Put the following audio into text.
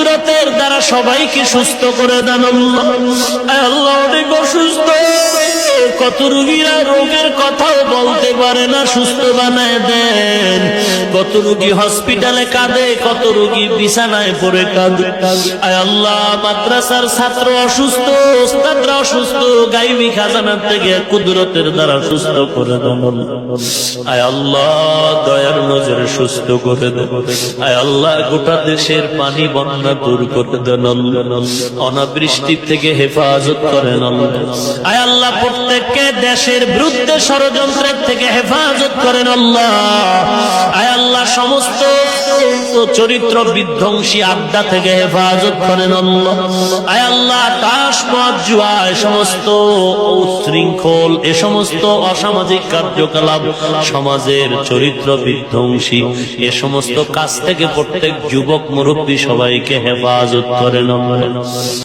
কুদরতের দ্বারা সবাইকে সুস্থ করে দেন আল্লাহ। আল্লাহ অনেক অসুস্থ, কত রোগীরা রোগের কথাও বলতে পারে না, সুস্থ বানায় দেন। কত রোগী হসপিটালে কাঁদে, কত রোগী বিছানায় পড়ে কাঁদে। আয় আল্লাহ, মাদ্রাসার ছাত্র অসুস্থ, ওস্তাদরা অসুস্থ, গায়বী খাজানার থেকে কুদরতের দ্বারা সুস্থ করে দেন। আয় আল্লাহ, দয়ার নজরে সুস্থ করে দেন। আয় আল্লাহ, গোটা দেশের পানি বন্যা দূর করে দেন। অনাবৃষ্টি থেকে হেফাজত করেন। আয় আল্লাহ, প্রত্যেককে দেশের বিরুদ্ধে ষড়যন্ত্রের থেকে হেফাজত করেন আল্লাহ। আয় আল্লাহ, সমস্ত চরিত্র বিধ্বংসী আড্ডা থেকে হেফাজত করেন আল্লাহ। আয় আল্লাহ, তাস মদ জুয়া, সমস্ত উচ্ছৃঙ্খল, এ সমস্ত অসামাজিক কার্যকলাপ, সমাজের চরিত্র বিধ্বংসী এ সমস্ত কাজ থেকে প্রত্যেক যুবক মুরব্বী সবাইকে হেফাজত করেন আল্লাহ।